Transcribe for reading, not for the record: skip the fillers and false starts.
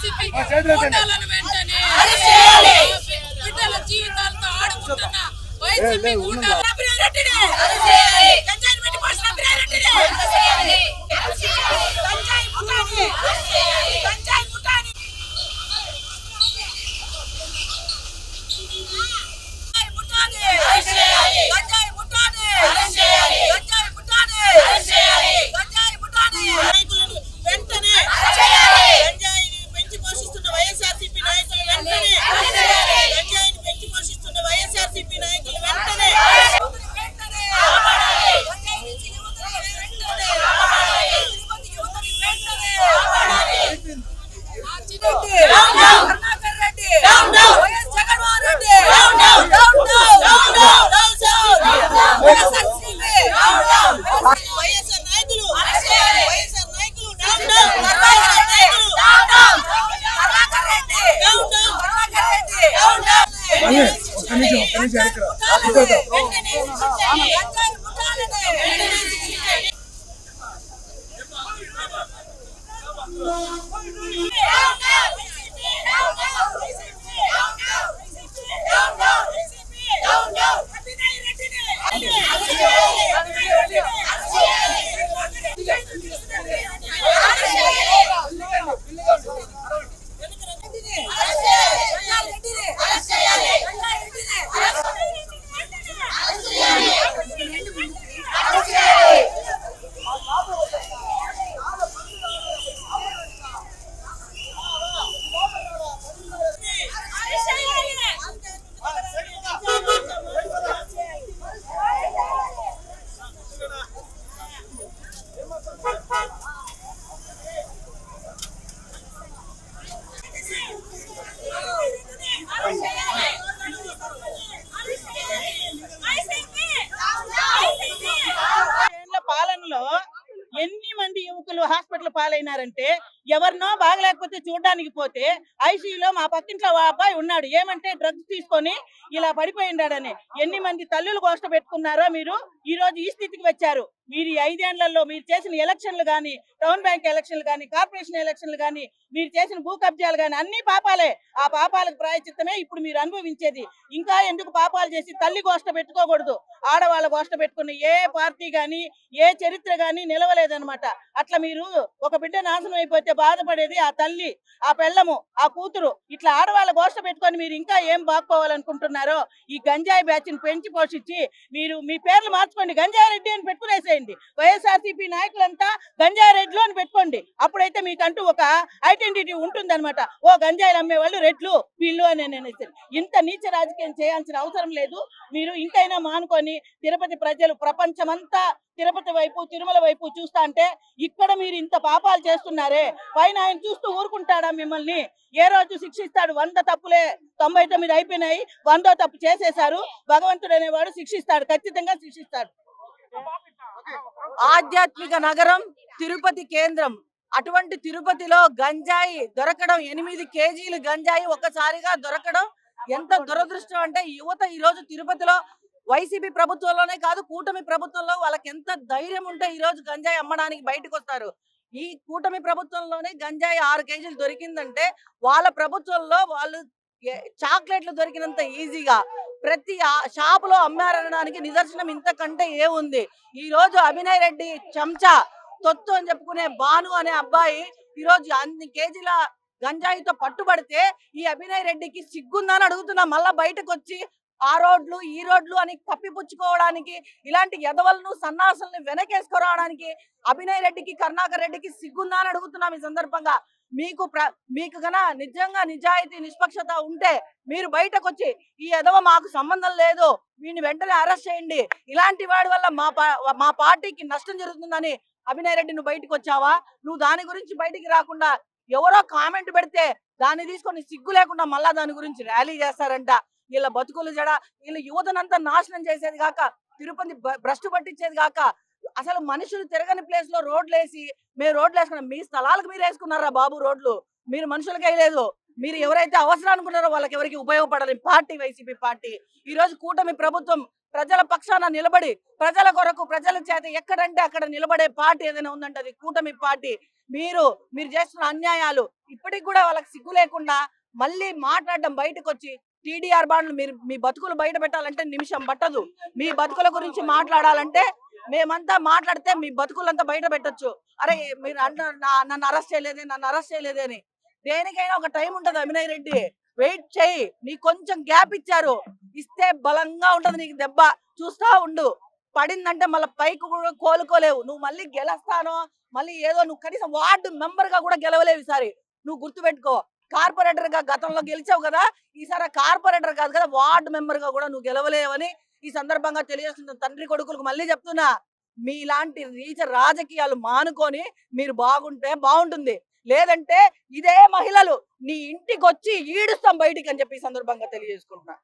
YCP ఓటాలను వెంటనే బిడ్డల జీవితాలతో ఆడుకుంటున్న వైసీపీ ఓటాలను అభినయరెడ్డిని గంజాయి పెట్టి పోసిన అభినయరెడ్డిని గంజాయి ముఠాని గంజాయి ముఠాని గంజాయి ముఠాని గంజాయి ముఠాని గంజాయి ముఠాని నాయకులను వెంటనే గంజాయిని పెంచి పోషిస్తున్న వైఎస్ఆర్సీపీ నాయకులు వెంటనే గంజాయిని పెంచి పోషిస్తున్న వైఎస్ఆర్సీపీ నాయకులు వెంటనే ఎన్ని మంది యువకులు హాస్పిటల్ పాలైనారంటే ఎవరినో బాగలేకపోతే చూడడానికి పోతే ఐసీయూలో మా పక్కింట్లో అబ్బాయి ఉన్నాడు ఏమంటే డ్రగ్స్ తీసుకొని ఇలా పడిపోయిండాడని ఎన్ని మంది తల్లులు గోష్ట పెట్టుకున్నారో మీరు ఈ రోజు ఈ స్థితికి వచ్చారు. మీరు 5 ఏళ్లలో మీరు చేసిన ఎలక్షన్లు కానీ టౌన్ బ్యాంక్ ఎలక్షన్లు కానీ కార్పొరేషన్ ఎలక్షన్లు కానీ మీరు చేసిన భూ కబ్జాలు కానీ అన్ని పాపాలే. ఆ పాపాలకు ప్రాయచిత్తమే ఇప్పుడు మీరు అనుభవించేది. ఇంకా ఎందుకు పాపాలు చేసి తల్లి గోష్ట పెట్టుకోకూడదు. ఆడవాళ్ళ గోష్ట పెట్టుకున్న ఏ పార్టీ గాని ఏ చరిత్ర గాని నిలవలేదన్నమాట. అట్లా మీరు ఒక బిడ్డ నాశనం అయిపోతే బాధపడేది ఆ తల్లి, ఆ పెళ్ళము, ఆ కూతురు. ఇట్లా ఆడవాళ్ళ గోష్ట పెట్టుకొని మీరు ఇంకా ఏం బాగుకోవాలనుకుంటున్నారో ఈ గంజాయి బ్యాచ్ ని పెంచి పోషించి మీరు మీ పేర్లు మార్చుకోండి. గంజాయి రెడ్డి అని పెట్టుకునేసేయండి. వైఎస్ఆర్సీపీ నాయకులంతా గంజాయి రెడ్లు అని పెట్టుకోండి. అప్పుడైతే మీకంటూ ఒక ఐడెంటిటీ ఉంటుందన్నమాట. ఓ గంజాయిలు అమ్మే వాళ్ళు రెడ్లు వీళ్ళు అని అనేసి. ఇంత నీచ రాజకీయం చేయాల్సిన అవసరం లేదు. మీరు ఇంకైనా మానుకొని తిరుపతి ప్రజలు ప్రపంచమంతా తిరుపతి వైపు తిరుమల వైపు చూస్తా అంటే ఇక్కడ మీరు ఇంత పాపాలు చేస్తున్నారే పైన ఆయన చూస్తూ ఊరుకుంటాడా మిమ్మల్ని? ఏ రోజు శిక్షిస్తాడు? 100 తప్పులే 99 అయిపోయినాయి, 100వ తప్పు చేసేశారు. భగవంతుడు అనేవాడు శిక్షిస్తాడు, ఖచ్చితంగా శిక్షిస్తాడు. ఆధ్యాత్మిక నగరం తిరుపతి కేంద్రం. అటువంటి తిరుపతిలో గంజాయి దొరకడం 8 కేజీలు గంజాయి ఒక్కసారిగా దొరకడం ఎంత దురదృష్టం అంటే యువత ఈ రోజు తిరుపతిలో వైసీపీ ప్రభుత్వంలోనే కాదు కూటమి ప్రభుత్వంలో వాళ్ళకి ఎంత ధైర్యం ఉంటే ఈ రోజు గంజాయి అమ్మడానికి బయటకు వస్తారు. ఈ కూటమి ప్రభుత్వంలోనే గంజాయి 6 కేజీలు దొరికిందంటే వాళ్ళ ప్రభుత్వంలో వాళ్ళు చాక్లెట్లు దొరికినంత ఈజీగా ప్రతి షాపులో అమ్మారనడానికి నిదర్శనం ఇంతకంటే ఏముంది? ఈ రోజు అభినయ్ రెడ్డి చెంచా తొత్తు అని చెప్పుకునే భాను అనే అబ్బాయి ఈ రోజు అన్ని కేజీల గంజాయితో పట్టుబడితే ఈ అభినయ్ రెడ్డికి సిగ్గుందని అడుగుతున్నా. మళ్ళా బయటకు వచ్చి ఆ రోడ్లు ఈ రోడ్లు అని కప్పిపుచ్చుకోవడానికి ఇలాంటి ఎదవలను సన్నాసుల్ని వెనకేసుకురావడానికి అభినయ్ రెడ్డికి కరుణాకర్ రెడ్డికి సిగ్గుందా అని అడుగుతున్నాం. ఈ సందర్భంగా మీకు గన నిజంగా నిజాయితీ నిష్పక్షత ఉంటే మీరు బయటకు వచ్చి ఈ ఎదవ మాకు సంబంధం లేదు, వీడిని వెంటనే అరెస్ట్ చేయండి, ఇలాంటి వాడి వల్ల మా పార్టీకి నష్టం జరుగుతుందని అభినయ్ రెడ్డి నువ్వు బయటకు వచ్చావా? నువ్వు దాని గురించి బయటికి రాకుండా ఎవరో కామెంట్ పెడితే దాన్ని తీసుకొని సిగ్గు లేకుండా మళ్ళా దాని గురించి ర్యాలీ చేస్తారంట. వీళ్ళ బతుకులు జడ, వీళ్ళ యువతనంతా నాశనం చేసేది కాక తిరుపతి భ్రష్టు పట్టించేది కాక అసలు మనుషులు తిరగని ప్లేస్ లో రోడ్లు వేసి మేము రోడ్లు వేసుకున్నాం. మీ స్థలాలకు మీరు వేసుకున్నారా బాబు రోడ్లు? మీరు మనుషులకి వేయలేదు. మీరు ఎవరైతే అవసరం అనుకున్నారో వాళ్ళకి ఎవరికి ఉపయోగపడాలి పార్టీ వైసీపీ పార్టీ. ఈ రోజు కూటమి ప్రభుత్వం ప్రజల పక్షాన నిలబడి ప్రజల కొరకు ప్రజల చేత ఎక్కడంటే అక్కడ నిలబడే పార్టీ ఏదైనా ఉందంటే అది కూటమి పార్టీ. మీరు చేస్తున్న అన్యాయాలు ఇప్పటికి కూడా వాళ్ళకి సిగ్గు లేకుండా మళ్ళీ మాట్లాడడం బయటకు వచ్చి టీడీఆర్ బాండ్లు మీరు మీ బతుకులు బయట పెట్టాలంటే నిమిషం పట్టదు. మీ బతుకుల గురించి మాట్లాడాలంటే మేమంతా మాట్లాడితే మీ బతుకులంతా బయట పెట్టొచ్చు. అరే మీరు నన్ను అరెస్ట్ చేయలేదే అని. దేనికైనా ఒక టైం ఉంటది అభినయ్ రెడ్డి, వెయిట్ చేయి. నీకు కొంచెం గ్యాప్ ఇచ్చారు, ఇస్తే బలంగా ఉంటది నీకు దెబ్బ. చూస్తా ఉండు, పడిందంటే మళ్ళీ పైకి కూడా కోలుకోలేవు. నువ్వు మళ్ళీ గెలుస్తానో మళ్ళీ ఏదో నువ్వు కనీసం వార్డు మెంబర్ గా కూడా గెలవలేవు ఈసారి. నువ్వు గుర్తుపెట్టుకో, కార్పొరేటర్ గా గతంలో గెలిచావు కదా, ఈసారి కార్పొరేటర్ కాదు కదా వార్డు మెంబర్ గా కూడా నువ్వు గెలవలేవని ఈ సందర్భంగా తెలియజేస్తున్న తండ్రి కొడుకులకు మళ్ళీ చెప్తున్నా, మీలాంటి నీచ రాజకీయాలు మానుకొని మీరు బాగుంటే బాగుంటుంది. లేదంటే ఇదే మహిళలు నీ ఇంటికి వచ్చి ఈడుస్తాం బయటికి అని చెప్పి ఈ సందర్భంగా తెలియజేసుకుంటున్నా.